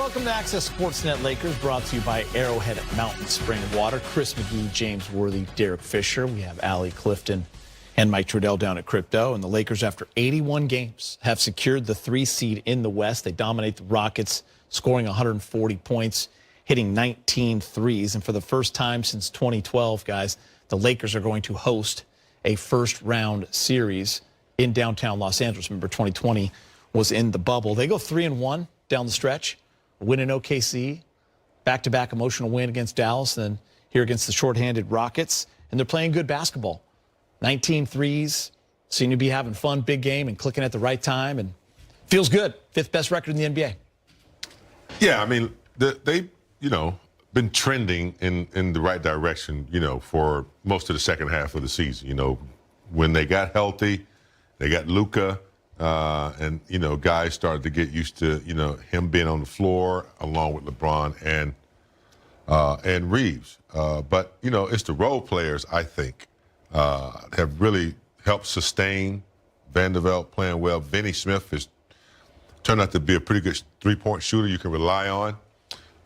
welcome to Access Sportsnet Lakers, brought to you by Arrowhead Mountain Spring Water. Chris McGee, James Worthy, Derek Fisher. We have Allie Clifton and Mike Trudell down at Crypto. And the Lakers, after 81 games, have secured the 3 seed in the West. They dominate the Rockets, scoring 140 points, hitting 19 threes. And for the first time since 2012, guys, the Lakers are going to host a first-round series in downtown Los Angeles. Remember, 2020 was in the bubble. They go 3-1 down the stretch, win in OKC, back-to-back emotional win against Dallas, then here against the shorthanded Rockets, and they're playing good basketball. 19 threes, seem to be having fun, big game, and clicking at the right time, and feels good. 5th best record in the NBA. Yeah, I mean, they been trending in the right direction, for most of the second half of the season. When they got healthy, they got Luka. And guys started to get used to, him being on the floor along with LeBron and Reeves. But, it's the role players, I think, have really helped sustain Vanderbilt playing well. Vinny Smith has turned out to be a pretty good three-point shooter you can rely on,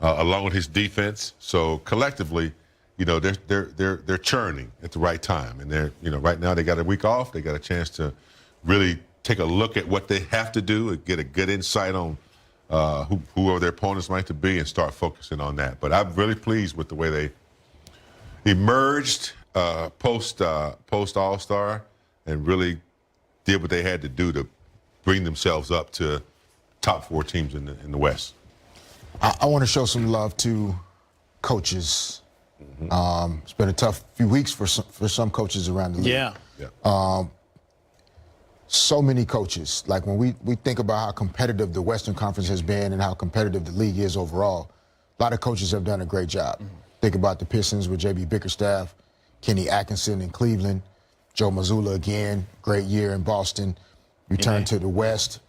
along with his defense. So collectively, they're churning at the right time. And they're, right now they got a week off. They got a chance to really take a look at what they have to do and get a good insight on whoever their opponents might be and start focusing on that. But I'm really pleased with the way they emerged post All-Star and really did what they had to do to bring themselves up to top 4 teams in the West. I want to show some love to coaches. Mm-hmm. It's been a tough few weeks for some coaches around the league. Yeah. So many coaches. Like when we think about how competitive the Western Conference has been and how competitive the league is overall, a lot of coaches have done a great job. Mm-hmm. Think about the Pistons with J.B. Bickerstaff, Kenny Atkinson in Cleveland, Joe Mazzulla again, great year in Boston. You turn to the West,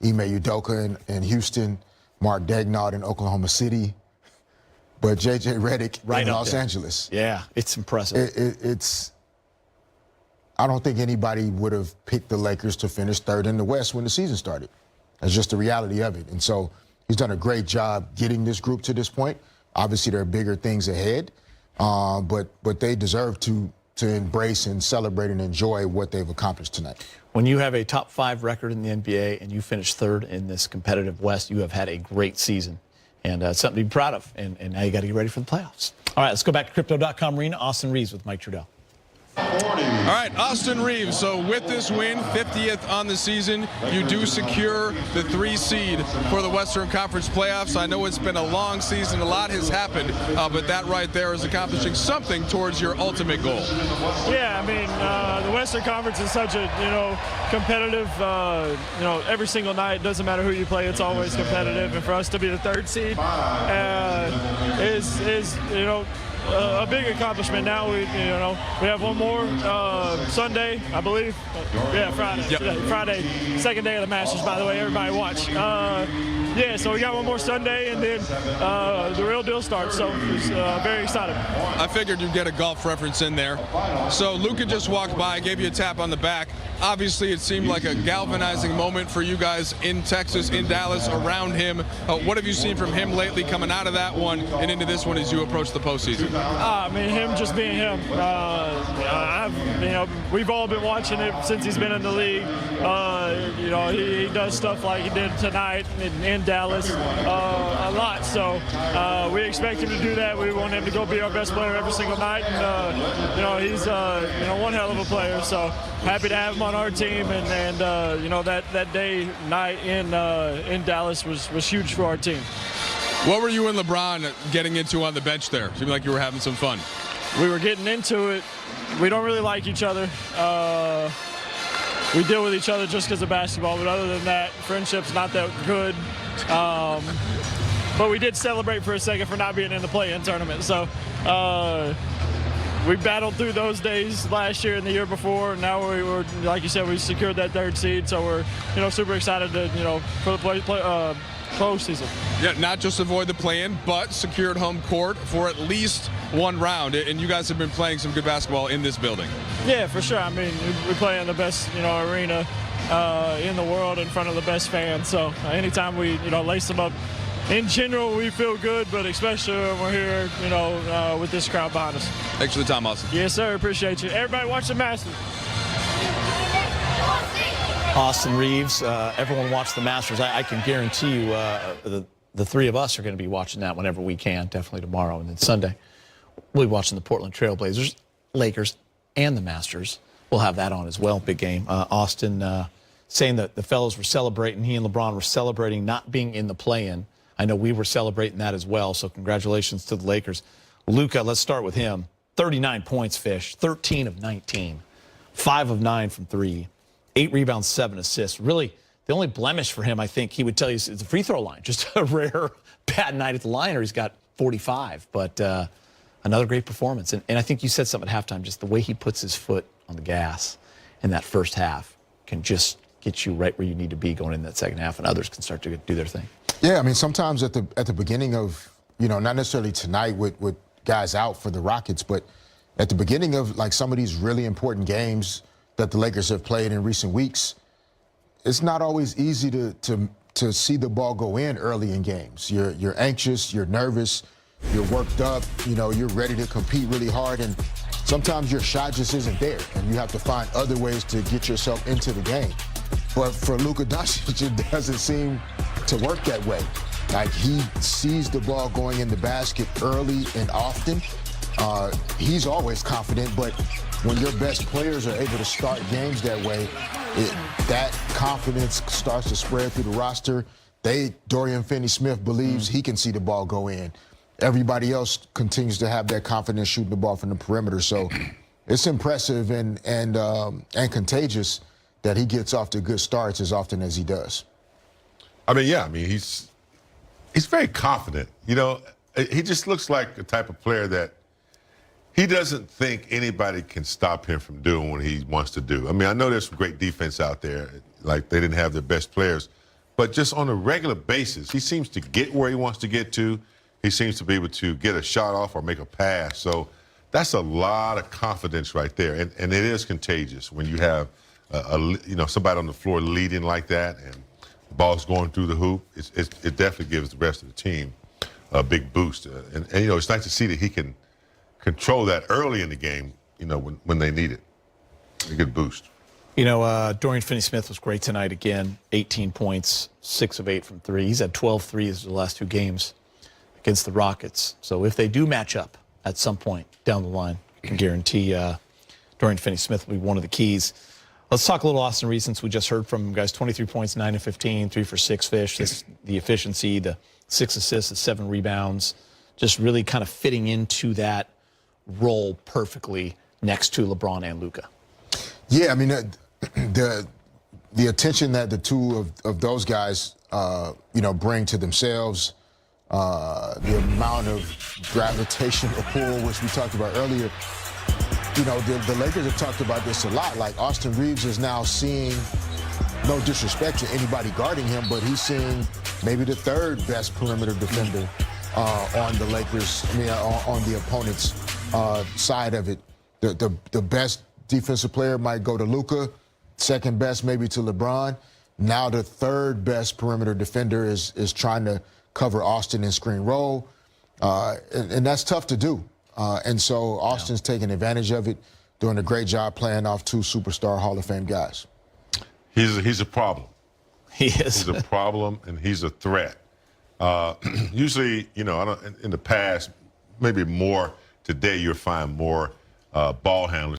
Ime Udoka in Houston, Mark Daignault in Oklahoma City, but J.J. Redick in Los Angeles. Yeah, it's impressive. It's I don't think anybody would have picked the Lakers to finish 3rd in the West when the season started. That's just the reality of it. And so he's done a great job getting this group to this point. Obviously, there are bigger things ahead, but they deserve to embrace and celebrate and enjoy what they've accomplished tonight. When you have a top 5 record in the NBA and you finish 3rd in this competitive West, you have had a great season. And it's something to be proud of. And now you got to get ready for the playoffs. All right, let's go back to Crypto.com arena. Austin Reeves with Mike Trudell. All right, Austin Reeves. So with this win, 50th on the season, you do secure the 3 seed for the Western Conference playoffs. I know it's been a long season, a lot has happened, but that right there is accomplishing something towards your ultimate goal. Yeah, I mean, the Western Conference is such a competitive. Every single night, doesn't matter who you play, it's always competitive. And for us to be the 3rd seed is a big accomplishment. Now we have one more Sunday, I believe. Yeah, Friday. Yep. Friday, 2nd day of the Masters, by the way. Everybody watch. Yeah, so we got one more Sunday, and then the real deal starts. So it's very excited. I figured you'd get a golf reference in there. So Luka just walked by, gave you a tap on the back. Obviously, it seemed like a galvanizing moment for you guys in Texas, in Dallas, around him. What have you seen from him lately coming out of that one and into this one as you approach the postseason? I mean, him just being him. We've all been watching it since he's been in the league. He does stuff like he did tonight in Dallas a lot. So we expect him to do that. We want him to go be our best player every single night. And he's one hell of a player. So happy to have him on our team. And that night in Dallas was huge for our team. What were you and LeBron getting into on the bench there? Seemed like you were having some fun. We were getting into it. We don't really like each other. We deal with each other just because of basketball, but other than that, friendship's not that good. But we did celebrate for a second for not being in the play-in tournament. So we battled through those days last year and the year before. And now we were, like you said, we secured that 3rd seed. So we're, super excited to, for the postseason. Yeah, not just avoid the play-in, but secured home court for at least one round. And you guys have been playing some good basketball in this building. Yeah, for sure. I mean, we play in the best, arena in the world in front of the best fans. So anytime we, lace them up in general, we feel good, but especially when we're here, you know, with this crowd behind us. Thanks for the time, Austin. Yes, sir. Appreciate you. Everybody watch the Masters. Austin Reeves, everyone watch the Masters. I can guarantee you the three of us are going to be watching that whenever we can, definitely tomorrow. And then Sunday, we'll be watching the Portland Trail Blazers, Lakers, and the Masters. We'll have that on as well. Big game. Austin saying that the fellows were celebrating, he and LeBron were celebrating not being in the play-in. I know we were celebrating that as well, so congratulations to the Lakers. Luka, let's start with him. 39 points, Fish, 13 of 19, 5 of 9 from 3, 8 rebounds, 7 assists. Really, the only blemish for him, I think he would tell you, is the free throw line. Just a rare bad night at the line, or he's got 45. But another great performance. And I think you said something at halftime, just the way he puts his foot on the gas in that first half can just get you right where you need to be going in that second half, and others can start to do their thing. Yeah, I mean, sometimes at the beginning of, you know, not necessarily tonight with guys out for the Rockets, but at the beginning of, like, some of these really important games that the Lakers have played in recent weeks, it's not always easy to see the ball go in early in games. You're anxious, you're nervous, you're worked up, you know, you're ready to compete really hard, and sometimes your shot just isn't there, and you have to find other ways to get yourself into the game. But for Luka Doncic, it doesn't seem to work that way. Like, he sees the ball going in the basket early and often. He's always confident, but when your best players are able to start games that way, that confidence starts to spread through the roster. Dorian Finney-Smith believes he can see the ball go in. Everybody else continues to have that confidence shooting the ball from the perimeter. So it's impressive and contagious that he gets off to good starts as often as he does. I mean, yeah, I mean, he's very confident. You know, he just looks like the type of player that he doesn't think anybody can stop him from doing what he wants to do. I mean, I know there's some great defense out there, like they didn't have their best players, but just on a regular basis, he seems to get where he wants to get to. He seems to be able to get a shot off or make a pass. So that's a lot of confidence right there, and it is contagious when you have somebody on the floor leading like that, and the ball's going through the hoop. It definitely gives the rest of the team a big boost. And you know, it's nice to see that he can control that early in the game, you know, when they need it. A good boost. You know, Dorian Finney-Smith was great tonight again. 18 points, 6 of 8 from 3. He's had 12 threes the last 2 games against the Rockets. So if they do match up at some point down the line, I can guarantee Dorian Finney-Smith will be one of the keys. Let's talk a little Austin Reeves, since we just heard from him, guys. 23 points, 9 of 15, 3 for 6 Fish. The efficiency, the 6 assists, the 7 rebounds, just really kind of fitting into that role perfectly next to LeBron and Luka. Yeah, I mean, the attention that the two of those guys, bring to themselves, the amount of gravitational pull, which we talked about earlier. You know, the Lakers have talked about this a lot. Like, Austin Reeves is now seeing, no disrespect to anybody guarding him, but he's seeing maybe the 3rd best perimeter defender on the Lakers, on the opponent's side of it. The best defensive player might go to Luka, 2nd best maybe to LeBron. Now the 3rd best perimeter defender is trying to cover Austin in screen roll, and that's tough to do. And so Austin's taking advantage of it, doing a great job playing off 2 superstar Hall of Fame guys. He's a problem. He is. He's a problem, and he's a threat. Usually, you know, in the past, maybe more today, you'll find more ball handlers